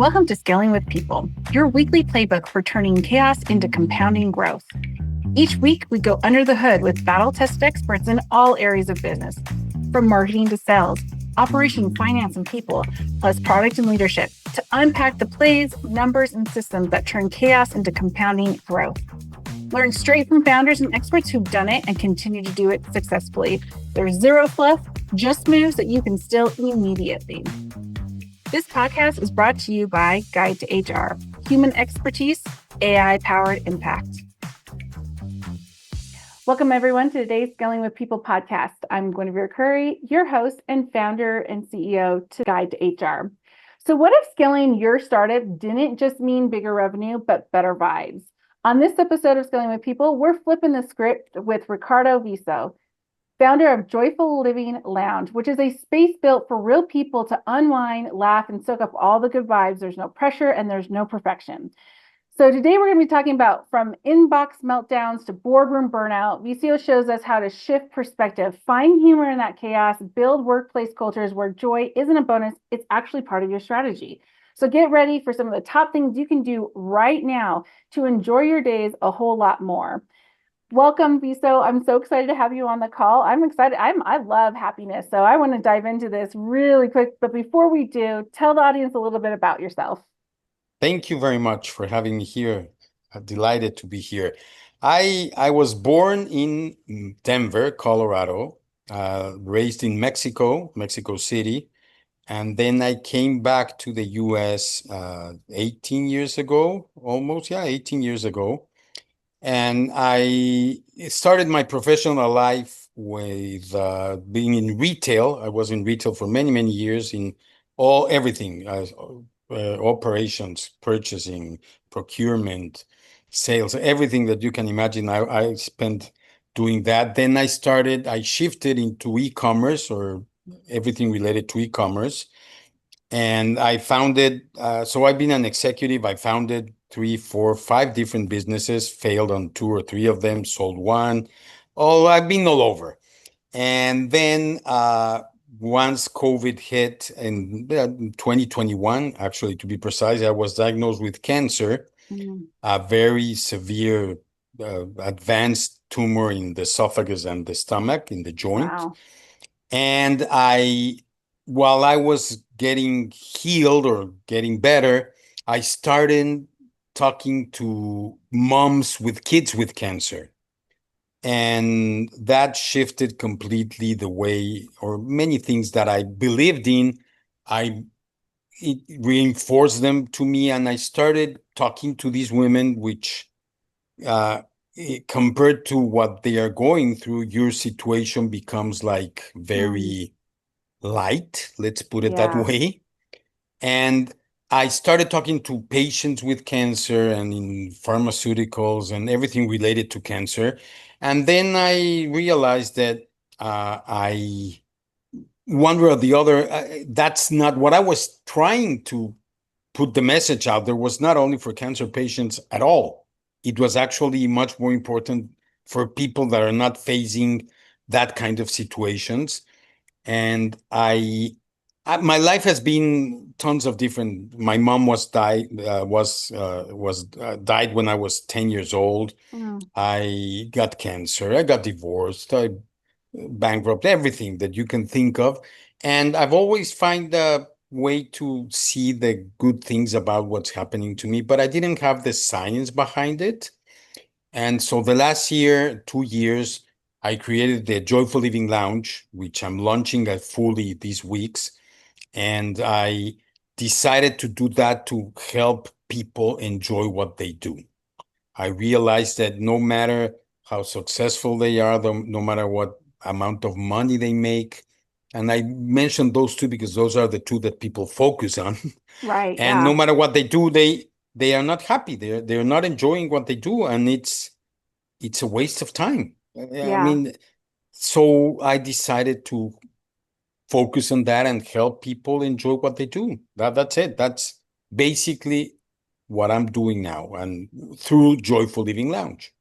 Welcome to Scaling with People, your weekly playbook for turning chaos into compounding growth. Each week, we go under the hood with battle-tested experts in all areas of business, from marketing to sales, operation, finance, and people, plus product and leadership, to unpack the plays, numbers, and systems that turn chaos into compounding growth. Learn straight from founders and experts who've done it and continue to do it successfully. There's zero fluff, just moves that you can steal immediately. This podcast is brought to you by Guide to HR, human expertise, AI-powered impact. Welcome, everyone, to today's Scaling with People podcast. I'm Guinevere Curry, your host and founder and CEO to Guide to HR. So what if scaling your startup didn't just mean bigger revenue, but better vibes? On this episode of Scaling with People, we're flipping the script with Ricardo Viso, founder of Joyful Living Lounge, which is a space built for real people to unwind, laugh, and soak up all the good vibes. There's no pressure and there's no perfection. So today we're going to be talking about from inbox meltdowns to boardroom burnout. Viso shows us how to shift perspective, find humor in that chaos, build workplace cultures where joy isn't a bonus, it's actually part of your strategy. So get ready for some of the top things you can do right now to enjoy your days a whole lot more. Welcome, Viso. I'm so excited to have you on the call. I'm excited. I love happiness, so I want to dive into this really quick. But before we do, tell the audience a little bit about yourself. Thank you very much for having me here. I'm delighted to be here. I was born in Denver, Colorado, raised in Mexico City, and then I came back to the US 18 years ago, almost, 18 years ago. And I started my professional life with being in retail. I was in retail for many, many years in everything, operations, purchasing, procurement, sales, everything that you can imagine. I spent doing that. Then I shifted into e-commerce or everything related to e-commerce. And I founded, so I've been an executive. I founded 3, 4, 5 different businesses, failed on 2 or 3 of them, sold one. I've been all over. And then once COVID hit in 2021, actually, to be precise, I was diagnosed with cancer, a very severe advanced tumor in the esophagus and the stomach, in the joint. Wow. And while I was getting healed or getting better, I started talking to moms with kids with cancer. And that shifted completely the way, or many things that I believed in, it reinforced them to me. And I started talking to these women, which compared to what they are going through, your situation becomes like very light, let's put it that way. And I started talking to patients with cancer and in pharmaceuticals and everything related to cancer. And then I realized that one way or the other, that's not what I was trying to put the message out there, was not only for cancer patients at all. It was actually much more important for people that are not facing that kind of situations. And my life has been tons of different. My mom died when I was 10 years old. I got cancer. I got divorced. I bankrupt, everything that you can think of. And I've always find a way to see the good things about what's happening to me, but I didn't have the science behind it. And so the last 2 years, I created the Joyful Living Lounge, which I'm launching fully these weeks. And I decided to do that to help people enjoy what they do. I realized that no matter how successful they are, no matter what amount of money they make, and I mentioned those two because those are the two that people focus on. Right. And no matter what they do, they are not happy. They're not enjoying what they do, and it's a waste of time. I mean, so I decided to focus on that and help people enjoy what they do. That's it. That's basically what I'm doing now, and through Joyful Living Lounge.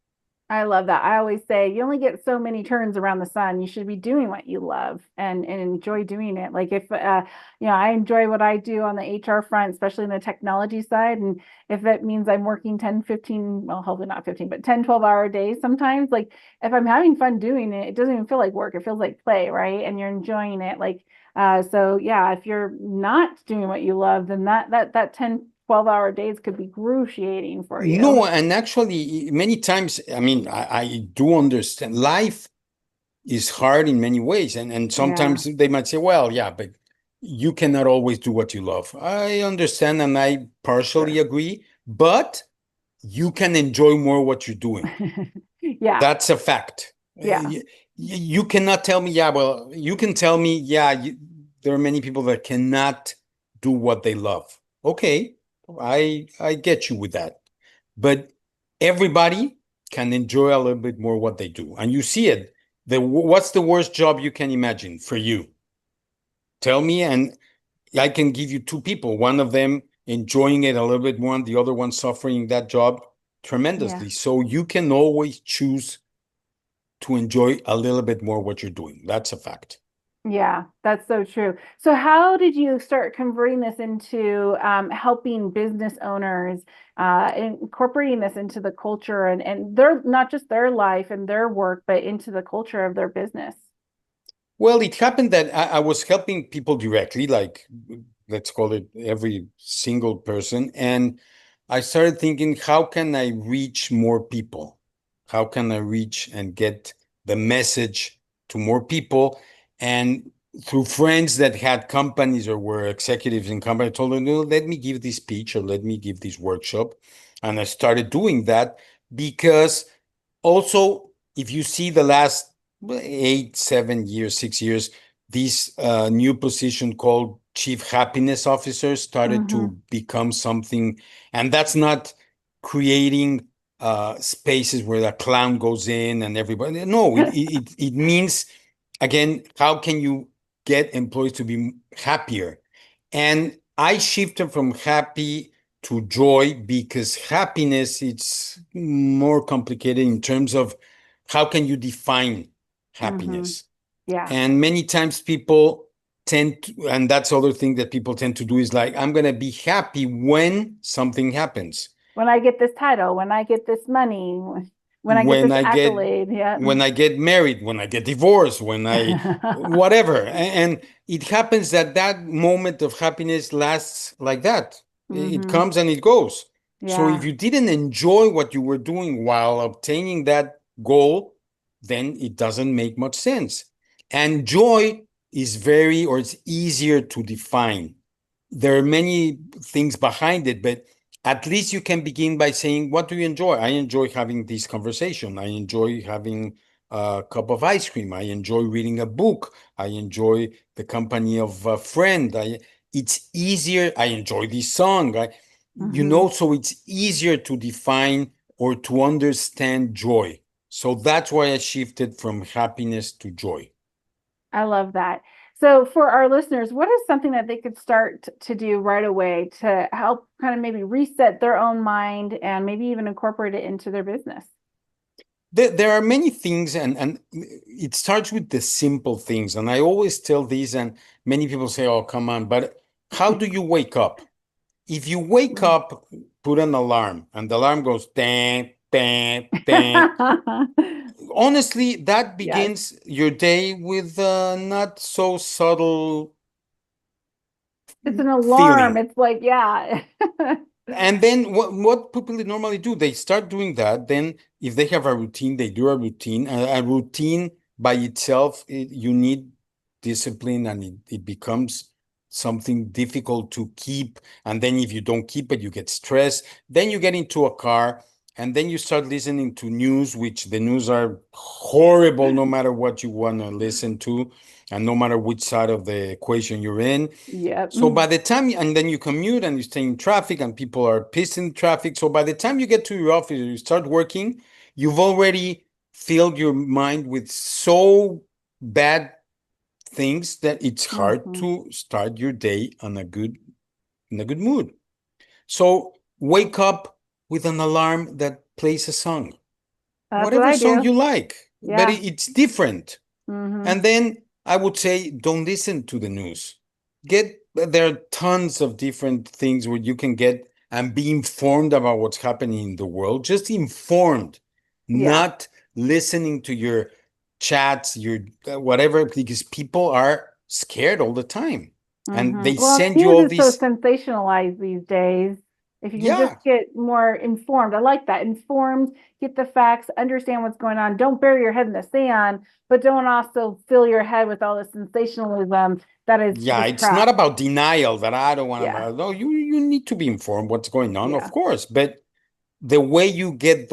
I love that. I always say you only get so many turns around the sun. You should be doing what you love and enjoy doing it. Like if I enjoy what I do on the HR front, especially in the technology side. And if it means I'm working 10, 15, well, hopefully not 15, but 10, 12-hour days sometimes, like if I'm having fun doing it, it doesn't even feel like work. It feels like play, right? And you're enjoying it. Like so yeah, if you're not doing what you love, then that 10, 12-hour days could be excruciating for you. No, and actually, many times, I mean, I do understand life is hard in many ways. And Yeah, sometimes they might say, well, yeah, but you cannot always do what you love. I understand and I partially sure. agree, but you can enjoy more what you're doing. Yeah, That's a fact. yeah. You cannot tell me, yeah, well, you can tell me, yeah, there are many people that cannot do what they love. Okay, I get you with that. But everybody can enjoy a little bit more what they do. And you see it. What's the worst job you can imagine for you? Tell me, and I can give you two people, one of them enjoying it a little bit more, and the other one suffering that job Yeah. tremendously. So you can always choose to enjoy a little bit more what you're doing. That's a fact. Yeah, that's so true. So, how did you start converting this into helping business owners, incorporating this into the culture and their not just their life and their work, but into the culture of their business? Well, it happened that I was helping people directly, like let's call it every single person. And I started thinking, how can I reach more people? How can I reach and get the message to more people? And through friends that had companies or were executives in companies, I told them, no, let me give this speech or let me give this workshop. And I started doing that because also, if you see the last 8, 7 years, 6 years, this new position called Chief Happiness Officer started Hmm. to become something, and that's not creating spaces where the clown goes in and everybody. No, it means again, how can you get employees to be happier? And I shifted from happy to joy because happiness it's more complicated in terms of how can you define Hmm. happiness. Yeah. And many times people tend to, and that's the other thing that people tend to do is like, I'm going to be happy when something happens. When I get this title, when I get this money, when I get when this I get accolade, yeah. when I get married, when I get divorced, when I whatever. And it happens that that moment of happiness lasts like that. It Hmm. comes and it goes. So if Yeah. you didn't enjoy what you were doing while obtaining that goal, then it doesn't make much sense. And joy is very, or it's easier to define. There are many things behind it, but at least you can begin by saying, what do you enjoy? I enjoy having this conversation. I enjoy having a cup of ice cream. I enjoy reading a book. I enjoy the company of a friend. It's easier. I enjoy this song. Hmm. So it's easier to define or to understand joy. So that's why I shifted from happiness to joy. I love that. So, for our listeners, what is something that they could start to do right away to help kind of maybe reset their own mind and maybe even incorporate it into their business? There are many things, and it starts with the simple things. And I always tell these, and many people say, oh, come on, but how do you wake up? If you wake up, put an alarm, and the alarm goes, dang, dang, dang. Honestly, that Yes, begins your day with a not so subtle it's an alarm. feeling. It's like, yeah. And then what people normally do, they start doing that. Then if they have a routine, they do a routine. A routine by itself, you need discipline and it becomes something difficult to keep. And then if you don't keep it, you get stressed. Then you get into a car and then you start listening to news, which the news are horrible no matter what you want to listen to and no matter which side of the equation you're in. Yep. So by the time, and then you commute and you stay in traffic and people are pissed in traffic. So by the time you get to your office, you start working, you've already filled your mind with so bad things that it's hard Hmm. to start your day in a good mood. So wake up with an alarm that plays a song. That's what whatever I song do. you like, but Yeah. it's different. Mm-hmm. And then I would say, don't listen to the news. There are tons of different things where you can get and be informed about what's happening in the world. Just informed, Yeah. not listening to your chats, your whatever, because people are scared all the time. And Mm-hmm. they Well, send you news all is so these, sensationalized these days. If you can just yeah, get more informed, I like that. Informed, get the facts, understand what's going on. Don't bury your head in the sand, but don't also fill your head with all the sensationalism that is yeah, just it's not crap. about denial that I don't want Yeah. to, no, you need to be informed what's going on, of Yeah. course, but the way you get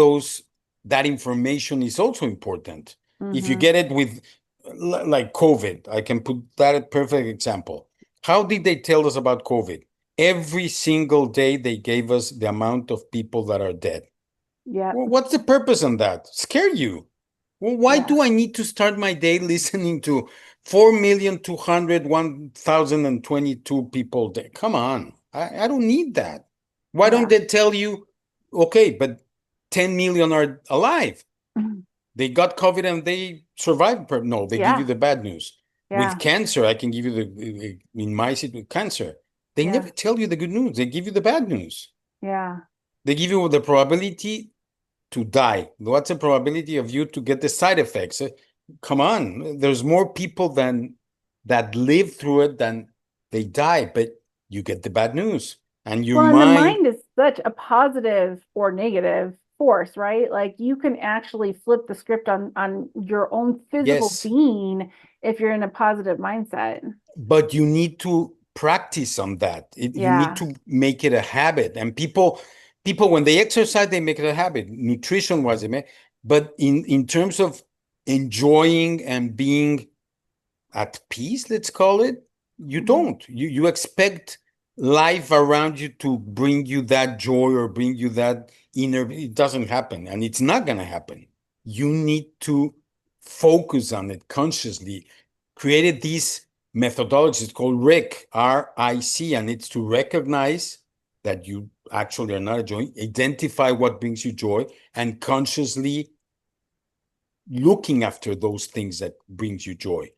that information is also important. If you Mm-hmm. get it with like COVID, I can put that a perfect example. How did they tell us about COVID? Every single day they gave us the amount of people that are dead. Yep. Well, what's the purpose on that? Scare you. Well, why Yeah. do I need to start my day listening to 4,201,022 people dead? Come on. I don't need that. Why don't Yeah. they tell you, okay, but 10 million are alive? They got COVID and they survived. No, they give you Yeah. the bad news. With Yeah. cancer, I can give you in my situation, cancer. They Yeah. never tell you the good news. They give you the bad news. Yeah. They give you the probability to die. What's the probability of you to get the side effects? Come on, there's more people than that live through it than they die, but you get the bad news and your Well, and the mind, mind is such a positive or negative force, right? Like you can actually flip the script on your own physical yes, being if you're in a positive mindset. but you need to practice on that. You need Yeah. to make it a habit. And people when they exercise, they make it a habit. Nutrition was it, but in terms of enjoying and being at peace, let's call it, you Mhm. don't. You expect life around you to bring you that joy or bring you that inner. It doesn't happen, and it's not gonna happen. You need to focus on it consciously. Created these methodologies called RIC, and it's to recognize that you actually are not enjoying, identify what brings you joy, and consciously looking after those things that brings you joy.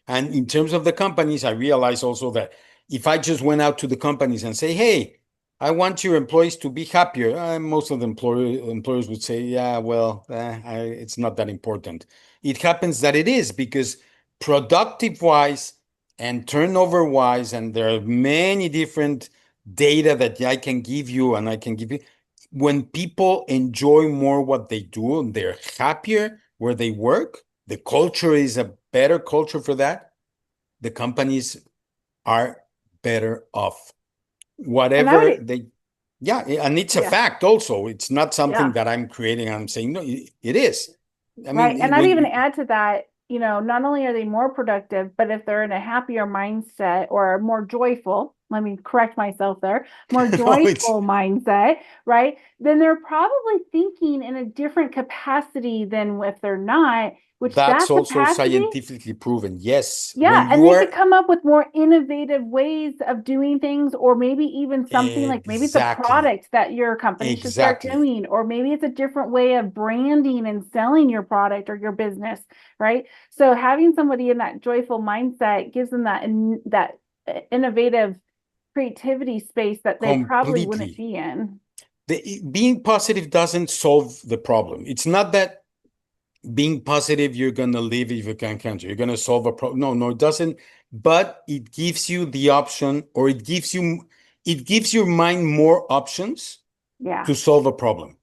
And in terms of the companies, I realize also that if I just went out to the companies and say, hey, I want your employees to be happier, most of the employers would say, yeah, well, it's not that important. It happens that it is because productive wise and turnover wise, and there are many different data that I can give you and I can give you. When people enjoy more what they do and they're happier where they work, the culture is a better culture for that, the companies are better off. And I Whatever would, they, yeah, and it's a yeah, fact also. It's not something yeah. that I'm creating. I'm saying, no, it is. I Right. mean, And I'd when even you, add to that, not only are they more productive, but if they're in a happier mindset or more joyful, let me correct myself there, more no, it's, joyful mindset, right? Then they're probably thinking in a different capacity than if they're not, which that's that also capacity, scientifically proven. Yes. yeah, When and you they could are, come up with more innovative ways of doing things, or maybe even something like maybe it's a exactly, product that your company should start exactly. doing, or maybe it's a different way of branding and selling your product or your business, right? So having somebody in that joyful mindset gives them that innovative creativity space that they probably wouldn't Completely. be in. Being positive doesn't solve the problem. It's not that being positive, you're going to live if you can cancer. You're going to solve a problem. No, no, it doesn't. But it gives you the option, or it gives your mind more options Yeah, to solve a problem.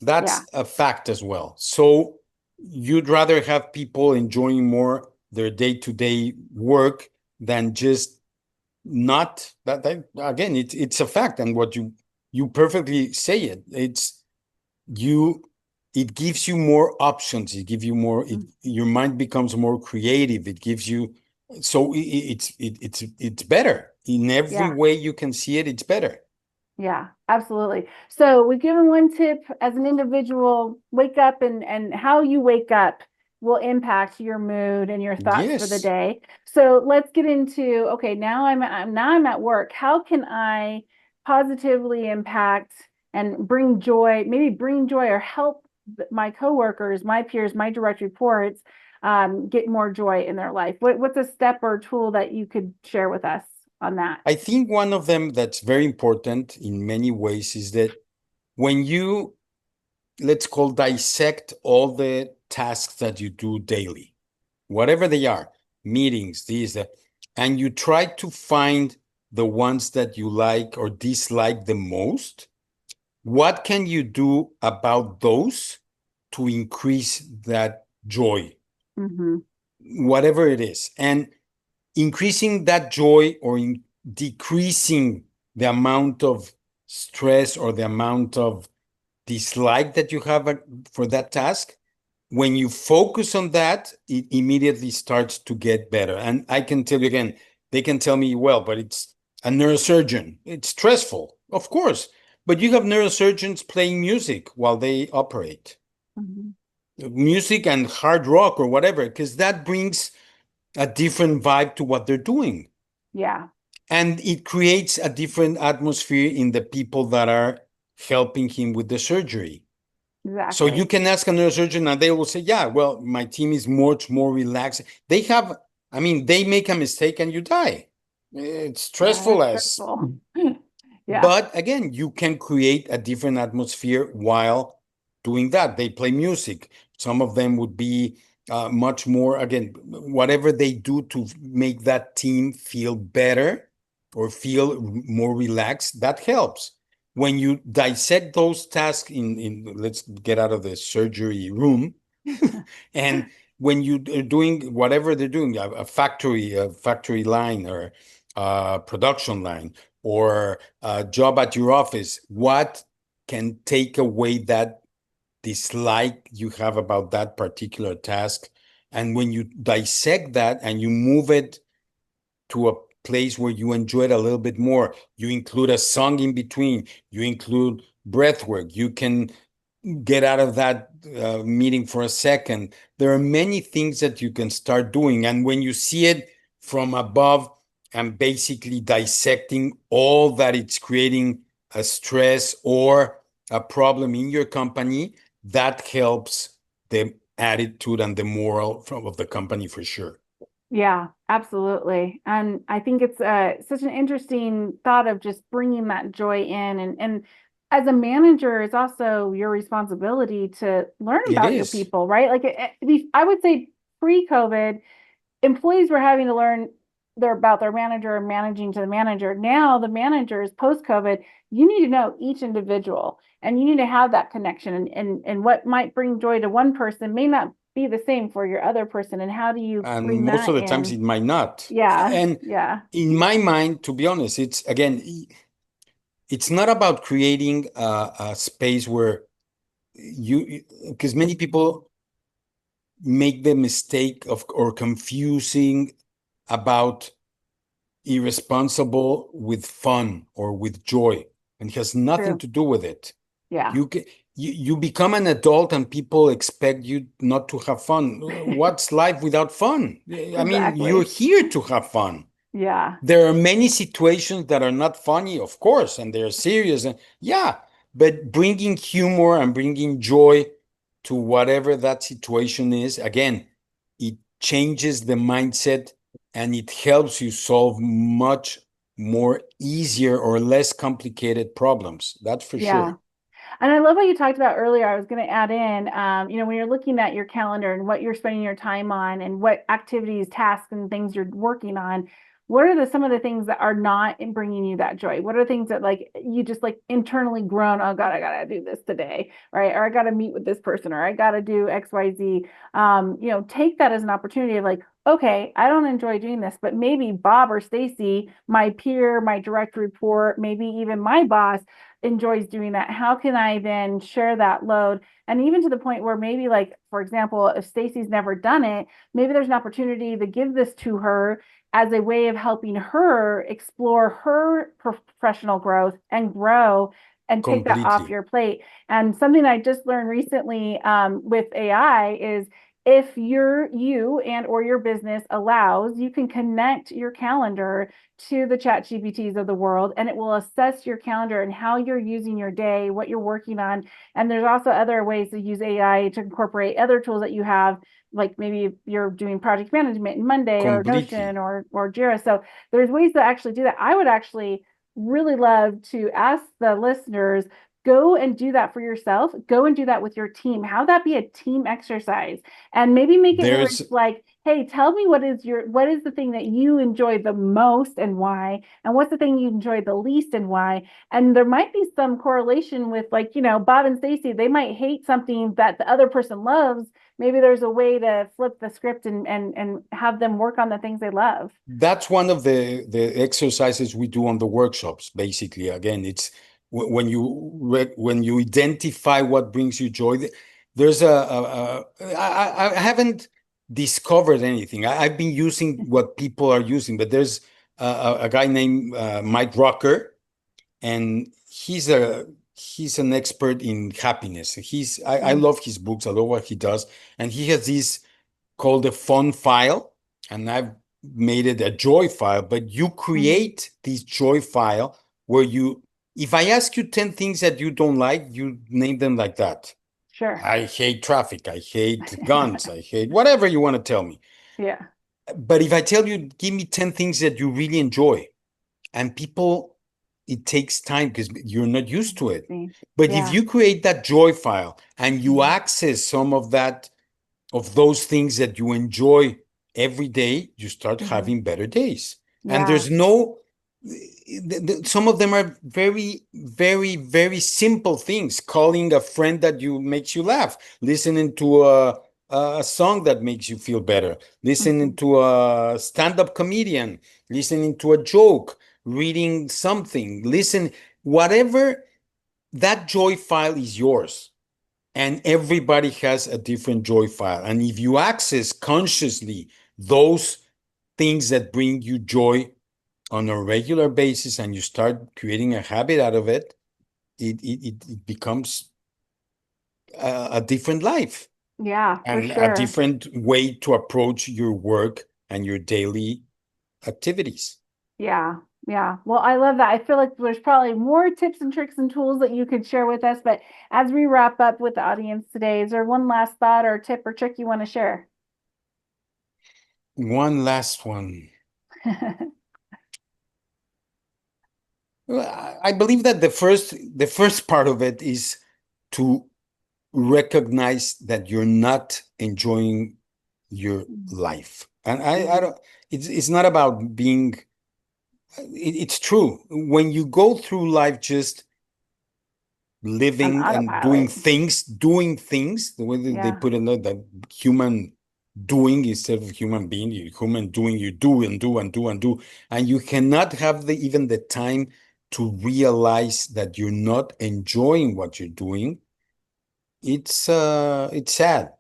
yeah. That's a fact as well. So you'd rather have people enjoying more their day-to-day work than just not that again, it's a fact. And what you perfectly say it. It's you it gives you more options, it gives you more your mind becomes more creative, it gives you so it's better in every Yeah. way you can see it, it's better. Yeah, absolutely. So we've given one tip as an individual, wake up, and how you wake up will impact your mood and your thoughts for the Yes, day. So let's get into, okay, now I'm at work. How can I positively impact and bring joy, maybe bring joy or help my coworkers, my peers, my direct reports get more joy in their life? What's a step or tool that you could share with us on that? I think one of them that's very important in many ways is that when you, let's call, dissect all the tasks that you do daily, whatever they are, meetings, these, that, and you try to find the ones that you like or dislike the most, what can you do about those to increase that joy, Mm-hmm. whatever it is? And increasing that joy or decreasing the amount of stress or the amount of dislike that you have for that task, when you focus on that, it immediately starts to get better. And I can tell you again, they can tell me, well, but it's a neurosurgeon. It's stressful, of course. But you have neurosurgeons playing music while they operate, Mm-hmm. music and hard rock or whatever, because that brings a different vibe to what they're doing. Yeah, And it creates a different atmosphere in the people that are helping him with the surgery. So you exactly. can ask a neurosurgeon and they will say, yeah, well, my team is much more relaxed. They have, I mean, they make a mistake and you die. It's Yeah, stressful that's as, stressful. Yeah, but again, you can create a different atmosphere while doing that. They play music. Some of them would be much more, again, whatever they do to make that team feel better or feel more relaxed, that helps. When you dissect those tasks in let's get out of the surgery room, and when you are doing whatever they're doing, a factory line or a production line or a job at your office, what can take away that dislike you have about that particular task? And when you dissect that and you move it to a place where you enjoy it a little bit more, you include a song in between, you include breath work, you can get out of that meeting for a second. There are many things that you can start doing. And when you see it from above and basically dissecting all that it's creating a stress or a problem in your company, that helps the attitude and the moral of the company for sure. yeah, absolutely. And I think it's such an interesting thought of just bringing that joy in. And as a manager, it's also your responsibility to learn It about your is. people, right? Like I would say pre-COVID, employees were having to learn about their manager and managing to the manager. Now the managers post-COVID, you need to know each individual and you need to have that connection, and what might bring joy to one person may not be the same for your other person. And how do you And bring most of that the times in? it might not. Yeah, And yeah, in my mind, to be honest, it's again, it's not about creating a space where you, because many people make the mistake of or confusing about irresponsible with fun or with joy, and it has nothing true. to do with it. Yeah, You can, you become an adult and people expect you not to have fun. What's life without fun? I mean, you're exactly. here to have fun. Yeah, There are many situations that are not funny, of course, and they're serious. And yeah, but bringing humor and bringing joy to whatever that situation is, again, it changes the mindset and it helps you solve much more easier or less complicated problems. That's for yeah. sure. And I love what you talked about earlier. I was going to add in, when you're looking at your calendar and what you're spending your time on and what activities, tasks, and things you're working on, what are some of the things that are not bringing you that joy? What are things that like you just like internally groan, oh God, I gotta do this today, right? Or I gotta meet with this person, or I gotta do X, Y, Z. Take that as an opportunity of like, okay, I don't enjoy doing this, but maybe Bob or Stacy, my peer, my direct report, maybe even my boss enjoys doing that. How can I then share that load? And even to the point where maybe, like, for example, if Stacy's never done it, maybe there's an opportunity to give this to her as a way of helping her explore her professional growth and grow and take that off Completely. your plate. And something I just learned recently with AI is if you and or your business allows, you can connect your calendar to the chat GPTs of the world, and it will assess your calendar and how you're using your day, what you're working on. And there's also other ways to use AI to incorporate other tools that you have, like maybe you're doing project management in Monday or Notion Completely. or Jira. So there's ways to actually do that. I would actually really love to ask the listeners, go and do that for yourself. Go and do that with your team. How that be a team exercise, and maybe make it where There's it's like, hey, tell me what is the thing that you enjoy the most and why, and what's the thing you enjoy the least and why. And there might be some correlation with, like, Bob and Stacy, they might hate something that the other person loves. Maybe there's a way to flip the script and have them work on the things they love. That's one of the exercises we do on the workshops. Basically, again, it's when you identify what brings you joy. There's I haven't discovered anything. I've been using what people are using, but there's a guy named Mike Rucker, and he's an expert in happiness. I love his books. I love what he does, and he has this called a fun file, and I've made it a joy file. But you create this joy file where if I ask you 10 things that you don't like, you name them like that. Sure. I hate traffic. I hate guns. I hate whatever you want to tell me. Yeah. But if I tell you, give me 10 things that you really enjoy, and people, it takes time because you're not used to it. But if you create that joy file and you access some of those things that you enjoy every day, you start having better days. And there's some of them are very, very, very simple things. Calling a friend that makes you laugh, listening to a song that makes you feel better, listening to a stand-up comedian, listening to a joke, reading something, whatever. That joy file is yours. And everybody has a different joy file. And if you access consciously those things that bring you joy on a regular basis, and you start creating a habit out of it, it becomes a different life. Yeah, for And sure. a different way to approach your work and your daily activities. Yeah. Yeah. Well, I love that. I feel like there's probably more tips and tricks and tools that you could share with us. But as we wrap up with the audience today, is there one last thought or tip or trick you want to share? One last one. Well, I believe that the first part of it is to recognize that you're not enjoying your life. And I don't, it's not about being, it's true. When you go through life just living and doing things, the way that they put it, that human doing instead of human being, human doing, you do and do and do and do. And you cannot have even the time to realize that you're not enjoying what you're doing. It's sad.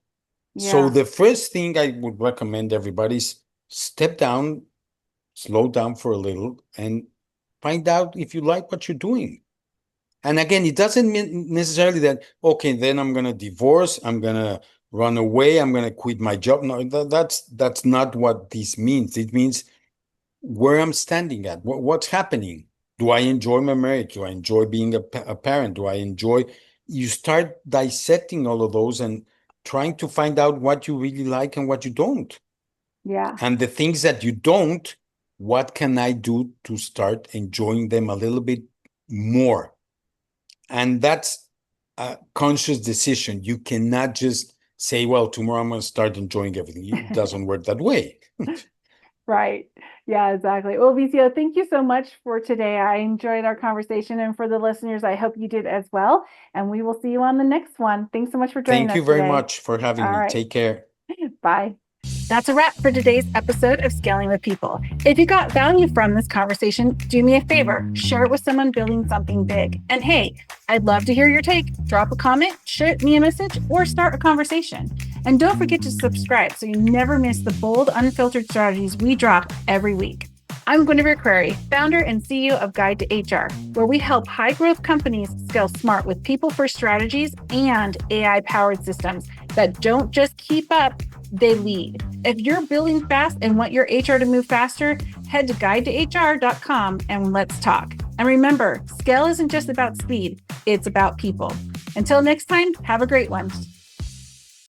So the first thing I would recommend everybody is step down, slow down for a little, and find out if you like what you're doing. And again, it doesn't mean necessarily that, okay, then I'm going to divorce, I'm going to run away, I'm going to quit my job. No, that's not what this means. It means where I'm standing at, what's happening. Do I enjoy my marriage? Do I enjoy being a parent? You start dissecting all of those and trying to find out what you really like and what you don't. Yeah. And the things that you don't, what can I do to start enjoying them a little bit more? And that's a conscious decision. You cannot just say, well, tomorrow I'm going to start enjoying everything. It doesn't work that way. Right. Yeah, exactly. Well, Vicio, thank you so much for today. I enjoyed our conversation. And for the listeners, I hope you did as well. And we will see you on the next one. Thanks so much for joining us today. Thank you very much for having me. Take care. Bye. That's a wrap for today's episode of Scaling with People. If you got value from this conversation, do me a favor, share it with someone building something big. And hey, I'd love to hear your take. Drop a comment, shoot me a message, or start a conversation. And don't forget to subscribe so you never miss the bold, unfiltered strategies we drop every week. I'm Guinevere Curry, founder and CEO of Guide to HR, where we help high-growth companies scale smart with people-first strategies and AI-powered systems that don't just keep up, they lead. If you're building fast and want your HR to move faster, head to guidetohr.com and let's talk. And remember, scale isn't just about speed, it's about people. Until next time, have a great one.